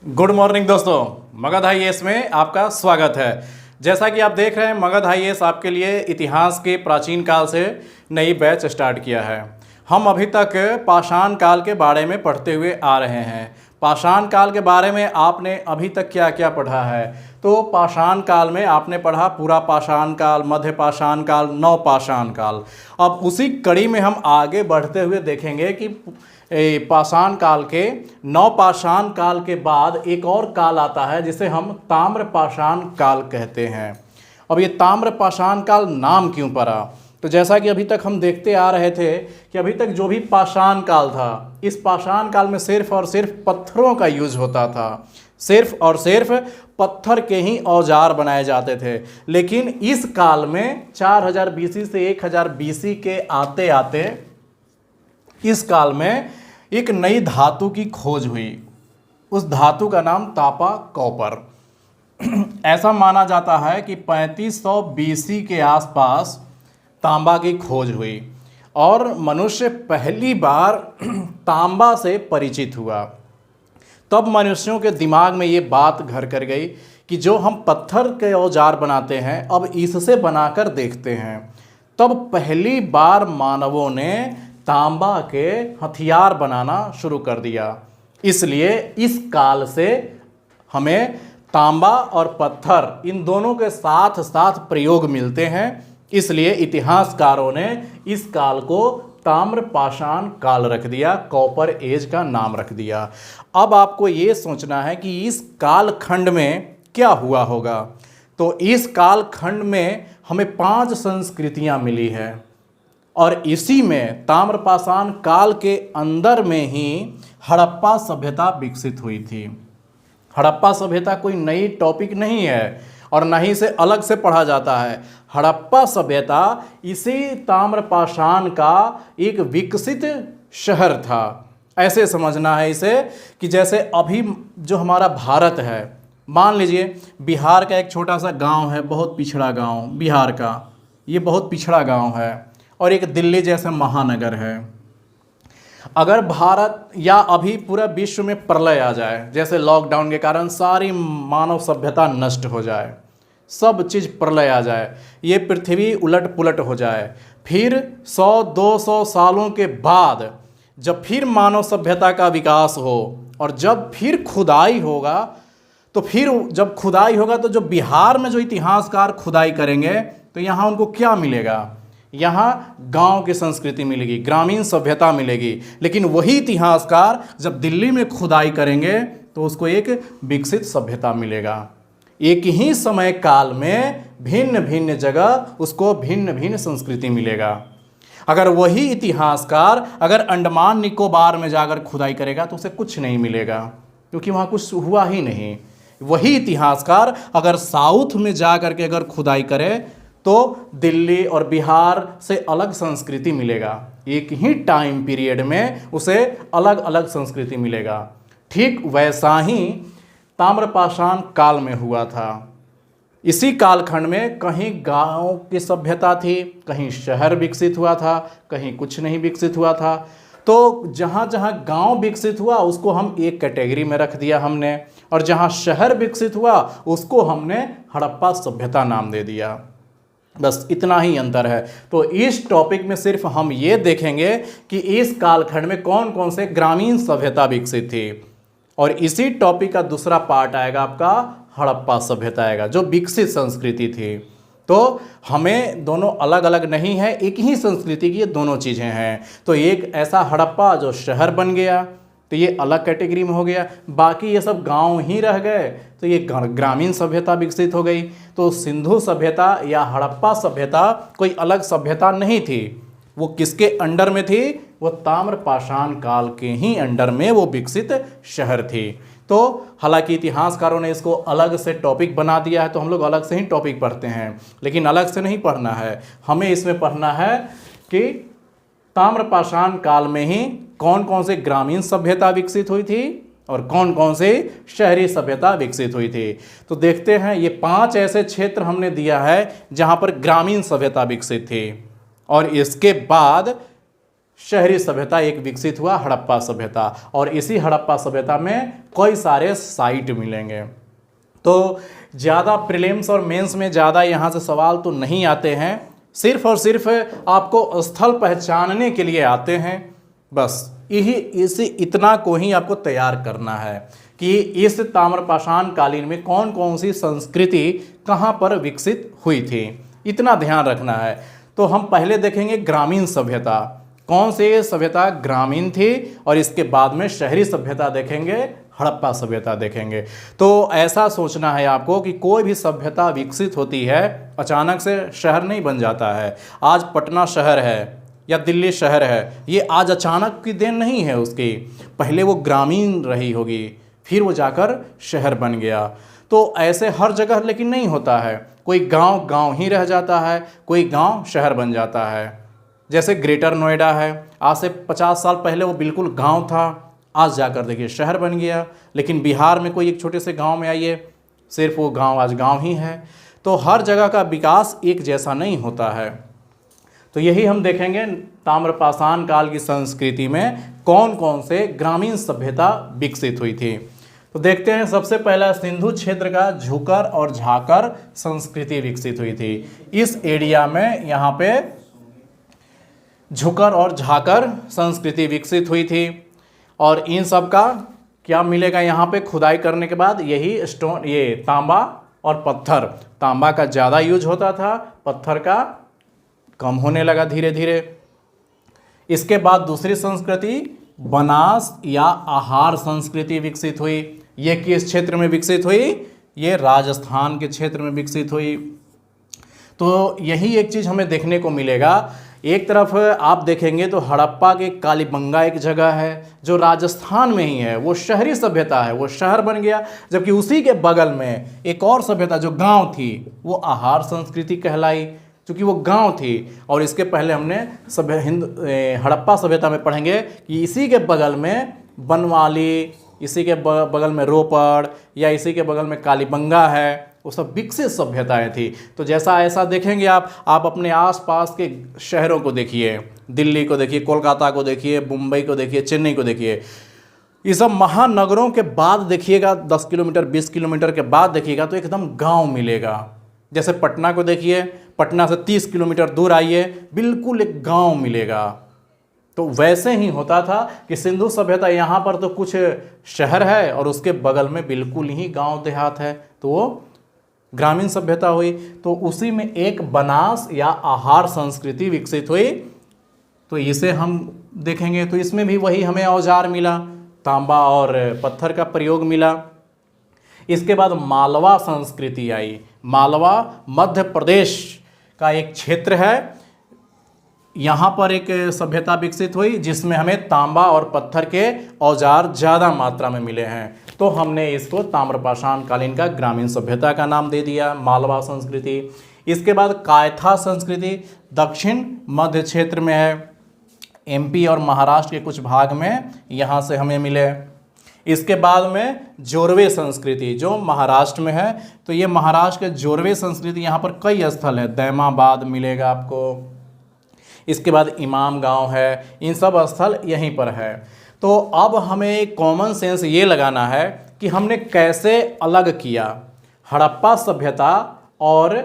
Good morning दोस्तों, Magadh IAS में आपका स्वागत है। जैसा कि आप देख रहे हैं, मगध आईएएस आपके लिए इतिहास के प्राचीन काल से नई बैच स्टार्ट किया है। हम अभी तक पाषाण काल के बारे में पढ़ते हुए आ रहे हैं। पाषाण काल के बारे में आपने अभी तक क्या क्या पढ़ा है? तो पाषाण काल में आपने पढ़ा पूरा पाषाण काल, मध्य पाषाण काल, नवपाषाण काल। अब उसी कड़ी में हम आगे बढ़ते हुए देखेंगे कि पाषाण काल के नवपाषाण काल के बाद एक और काल आता है जिसे हम ताम्रपाषाण काल कहते हैं। अब ये ताम्रपाषाण काल नाम क्यों पड़ा? तो जैसा कि अभी तक हम देखते आ रहे थे कि अभी तक जो भी पाषाण काल था, इस पाषाण काल में सिर्फ और सिर्फ पत्थरों का यूज होता था। सिर्फ और सिर्फ पत्थर के ही औजार बनाए जाते थे। लेकिन इस काल में 4000 बीसी से 1000 बीसी के आते आते इस काल में एक नई धातु की खोज हुई। उस धातु का नाम तांबा कॉपर। ऐसा माना जाता है कि 3500 बीसी के आसपास तांबा की खोज हुई और मनुष्य पहली बार तांबा से परिचित हुआ। तब मनुष्यों के दिमाग में ये बात घर कर गई कि जो हम पत्थर के औजार बनाते हैं, अब इससे बनाकर देखते हैं। तब पहली बार मानवों ने तांबा के हथियार बनाना शुरू कर दिया। इसलिए इस काल से हमें तांबा और पत्थर इन दोनों के साथ साथ प्रयोग मिलते हैं। इसलिए इतिहासकारों ने इस काल को ताम्रपाषाण काल रख दिया, कॉपर एज का नाम रख दिया। अब आपको ये सोचना है कि इस कालखंड में क्या हुआ होगा। तो इस कालखंड में हमें 5 संस्कृतियां मिली है और इसी में ताम्रपाषाण काल के अंदर में ही हड़प्पा सभ्यता विकसित हुई थी। हड़प्पा सभ्यता कोई नई टॉपिक नहीं है और न ही इसे अलग से पढ़ा जाता है। हड़प्पा सभ्यता इसी ताम्रपाषाण का एक विकसित शहर था। ऐसे समझना है इसे कि जैसे अभी जो हमारा भारत है, मान लीजिए बिहार का एक छोटा सा गांव है, बहुत पिछड़ा गांव, बिहार का ये बहुत पिछड़ा गांव है, और एक दिल्ली जैसे महानगर है। अगर भारत या अभी पूरा विश्व में प्रलय आ जाए, जैसे लॉकडाउन के कारण सारी मानव सभ्यता नष्ट हो जाए, सब चीज़ प्रलय आ जाए, ये पृथ्वी उलट पुलट हो जाए, फिर 100-200 सालों के बाद जब फिर मानव सभ्यता का विकास हो और जब फिर खुदाई होगा, तो फिर जब खुदाई होगा तो जो बिहार में जो इतिहासकार खुदाई करेंगे तो यहाँ उनको क्या मिलेगा? यहाँ गांव की संस्कृति मिलेगी, ग्रामीण सभ्यता मिलेगी। लेकिन वही इतिहासकार जब दिल्ली में खुदाई करेंगे तो उसको एक विकसित सभ्यता मिलेगा। एक ही समय काल में भिन्न भिन्न जगह उसको भिन्न भिन्न संस्कृति मिलेगा। अगर वही इतिहासकार अगर अंडमान निकोबार में जाकर खुदाई करेगा तो उसे कुछ नहीं मिलेगा, क्योंकि वहाँ कुछ हुआ ही नहीं। वही इतिहासकार अगर साउथ में जाकर के अगर खुदाई करे तो दिल्ली और बिहार से अलग संस्कृति मिलेगा। एक ही टाइम पीरियड में उसे अलग अलग संस्कृति मिलेगा। ठीक वैसा ही ताम्रपाषाण काल में हुआ था। इसी कालखंड में कहीं गांव की सभ्यता थी, कहीं शहर विकसित हुआ था, कहीं कुछ नहीं विकसित हुआ था। तो जहाँ जहाँ गांव विकसित हुआ उसको हम एक कैटेगरी में रख दिया हमने, और जहाँ शहर विकसित हुआ उसको हमने हड़प्पा सभ्यता नाम दे दिया। बस इतना ही अंतर है। तो इस टॉपिक में सिर्फ हम ये देखेंगे कि इस कालखंड में कौन कौन से ग्रामीण सभ्यता विकसित थी, और इसी टॉपिक का दूसरा पार्ट आएगा आपका हड़प्पा सभ्यता आएगा, जो विकसित संस्कृति थी। तो हमें दोनों अलग अलग नहीं है, एक ही संस्कृति की ये दोनों चीज़ें हैं। तो एक ऐसा हड़प्पा जो शहर बन गया तो ये अलग कैटेगरी में हो गया, बाकी ये सब गांव ही रह गए तो ये ग्रामीण सभ्यता विकसित हो गई। तो सिंधु सभ्यता या हड़प्पा सभ्यता कोई अलग सभ्यता नहीं थी, वो किसके अंडर में थी? वो ताम्रपाषाण काल के ही अंडर में वो विकसित शहर थी। तो हालांकि इतिहासकारों ने इसको अलग से टॉपिक बना दिया है, तो हम लोग अलग से ही टॉपिक पढ़ते हैं, लेकिन अलग से नहीं पढ़ना है। हमें इसमें पढ़ना है कि ताम्रपाषाण काल में ही कौन कौन से ग्रामीण सभ्यता विकसित हुई थी और कौन कौन से शहरी सभ्यता विकसित हुई थी। तो देखते हैं, ये 5 ऐसे क्षेत्र हमने दिया है जहां पर ग्रामीण सभ्यता विकसित थी, और इसके बाद शहरी सभ्यता एक विकसित हुआ, हड़प्पा सभ्यता। और इसी हड़प्पा सभ्यता में कई सारे साइट मिलेंगे। तो ज़्यादा प्रीलिम्स और मेंस में ज़्यादा यहाँ से सवाल तो नहीं आते हैं, सिर्फ और सिर्फ आपको स्थल पहचानने के लिए आते हैं। बस इतना को ही आपको तैयार करना है कि इस ताम्रपाषाण कालीन में कौन कौन सी संस्कृति कहाँ पर विकसित हुई थी, इतना ध्यान रखना है। तो हम पहले देखेंगे ग्रामीण सभ्यता, कौन सी सभ्यता ग्रामीण थी, और इसके बाद में शहरी सभ्यता देखेंगे, हड़प्पा सभ्यता देखेंगे। तो ऐसा सोचना है आपको कि कोई भी सभ्यता विकसित होती है अचानक से शहर नहीं बन जाता है। आज पटना शहर है या दिल्ली शहर है, ये आज अचानक की देन नहीं है उसकी, पहले वो ग्रामीण रही होगी, फिर वो जाकर शहर बन गया। तो ऐसे हर जगह लेकिन नहीं होता है, कोई गांव गांव ही रह जाता है, कोई गांव शहर बन जाता है। जैसे ग्रेटर नोएडा है, आज से 50 साल पहले वो बिल्कुल गांव था, आज जाकर देखिए शहर बन गया। लेकिन बिहार में कोई एक छोटे से गांव में आइए, सिर्फ वो गांव आज गांव ही है। तो हर जगह का विकास एक जैसा नहीं होता है। तो यही हम देखेंगे ताम्रपाषाण काल की संस्कृति में कौन कौन से ग्रामीण सभ्यता विकसित हुई थी। तो देखते हैं, सबसे पहला सिंधु क्षेत्र का झुकर और झाकर संस्कृति विकसित हुई थी। इस एरिया में यहाँ पे झुकर और झाकर संस्कृति विकसित हुई थी। और इन सब का क्या मिलेगा यहाँ पे खुदाई करने के बाद, यही स्टोन, ये तांबा और पत्थर। तांबा का ज़्यादा यूज होता था, पत्थर का कम होने लगा धीरे धीरे। इसके बाद दूसरी संस्कृति बनास या आहार संस्कृति विकसित हुई। ये किस क्षेत्र में विकसित हुई? ये राजस्थान के क्षेत्र में विकसित हुई। तो यही एक चीज़ हमें देखने को मिलेगा। एक तरफ आप देखेंगे तो हड़प्पा के कालीबंगा एक जगह है जो राजस्थान में ही है, वो शहरी सभ्यता है, वो शहर बन गया। जबकि उसी के बगल में एक और सभ्यता जो गांव थी वो आहार संस्कृति कहलाई, क्योंकि वो गांव थी। और इसके पहले हमने हड़प्पा सभ्यता में पढ़ेंगे कि इसी के बगल में बनवाली, इसी के बगल में रोपड़ या इसी के बगल में कालीबंगा है, वो सब विकसित सभ्यताएं थी। तो जैसा ऐसा देखेंगे आप अपने आसपास के शहरों को देखिए, दिल्ली को देखिए, कोलकाता को देखिए, मुंबई को देखिए, चेन्नई को देखिए। ये सब महानगरों के बाद देखिएगा, 10 किलोमीटर 20 किलोमीटर के बाद देखिएगा तो एकदम गांव मिलेगा। जैसे पटना को देखिए, पटना से 30 किलोमीटर दूर आइए, बिल्कुल एक गाँव मिलेगा। तो वैसे ही होता था कि सिंधु सभ्यता यहाँ पर तो कुछ शहर है और उसके बगल में बिल्कुल ही गांव देहात है, तो वो ग्रामीण सभ्यता हुई। तो उसी में एक बनास या आहार संस्कृति विकसित हुई। तो इसे हम देखेंगे तो इसमें भी वही हमें औजार मिला, तांबा और पत्थर का प्रयोग मिला। इसके बाद मालवा संस्कृति आई। मालवा मध्य प्रदेश का एक क्षेत्र है, यहाँ पर एक सभ्यता विकसित हुई जिसमें हमें तांबा और पत्थर के औजार ज़्यादा मात्रा में मिले हैं। तो हमने इसको ताम्रपाषाण कालीन का ग्रामीण सभ्यता का नाम दे दिया, मालवा संस्कृति। इसके बाद कायथा संस्कृति दक्षिण मध्य क्षेत्र में है, एमपी और महाराष्ट्र के कुछ भाग में यहाँ से हमें मिले। इसके बाद में जोरवे संस्कृति जो महाराष्ट्र में है। तो ये महाराष्ट्र के जोरवे संस्कृति, यहाँ पर कई स्थल है, दैमाबाद मिलेगा आपको। इसके बाद इमाम गांव है, इन सब स्थल यहीं पर है। तो अब हमें कॉमन सेंस ये लगाना है कि हमने कैसे अलग किया हड़प्पा सभ्यता और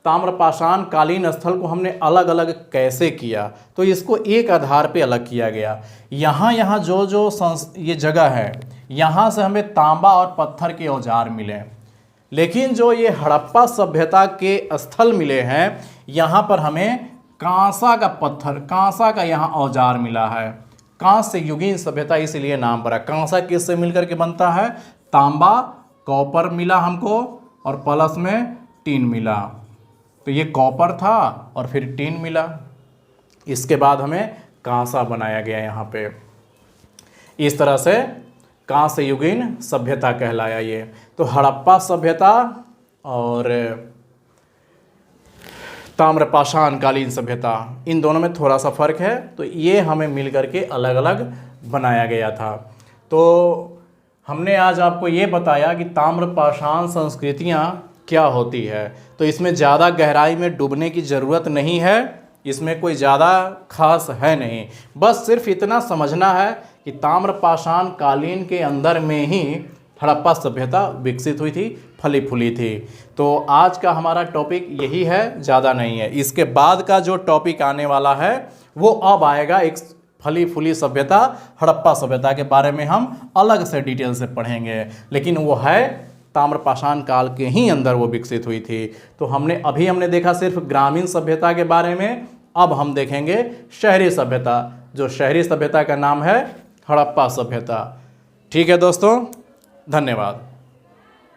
ताम्रपाषाण कालीन स्थल को हमने अलग अलग कैसे किया। तो इसको एक आधार पे अलग किया गया। यहाँ जो ये जगह है, यहाँ से हमें तांबा और पत्थर के औजार मिले, लेकिन जो ये हड़प्पा सभ्यता के स्थल मिले हैं, यहाँ पर हमें कांसा का पत्थर, कांसा का यहाँ औजार मिला है। कांस्य युगीन सभ्यता इसलिए नाम पड़ा। कांसा किससे मिलकर के बनता है? तांबा, कॉपर मिला हमको और प्लस में टीन मिला। तो ये कॉपर था और फिर टीन मिला। इसके बाद हमें कांसा बनाया गया यहाँ पे। इस तरह से कांस्य युगीन सभ्यता कहलाया ये। तो हड़प्पा सभ्यता और ताम्रपाषाण कालीन सभ्यता, इन दोनों में थोड़ा सा फर्क है। तो ये हमें मिल करके अलग अलग बनाया गया था। तो हमने आज आपको ये बताया कि ताम्रपाषाण संस्कृतियाँ क्या होती है। तो इसमें ज़्यादा गहराई में डूबने की ज़रूरत नहीं है। इसमें कोई ज़्यादा खास है नहीं। बस सिर्फ इतना समझना है कि ताम्रपाषाण कालीन के अंदर में ही हड़प्पा सभ्यता विकसित हुई थी, फली फूली थी। तो आज का हमारा टॉपिक यही है, ज़्यादा नहीं है। इसके बाद का जो टॉपिक आने वाला है वो अब आएगा, एक फली फूली सभ्यता हड़प्पा सभ्यता के बारे में हम अलग से डिटेल से पढ़ेंगे, लेकिन वो है ताम्रपाषाण काल के ही अंदर वो विकसित हुई थी। तो हमने देखा सिर्फ ग्रामीण सभ्यता के बारे में, अब हम देखेंगे शहरी सभ्यता। जो शहरी सभ्यता का नाम है हड़प्पा सभ्यता। ठीक है दोस्तों, धन्यवाद।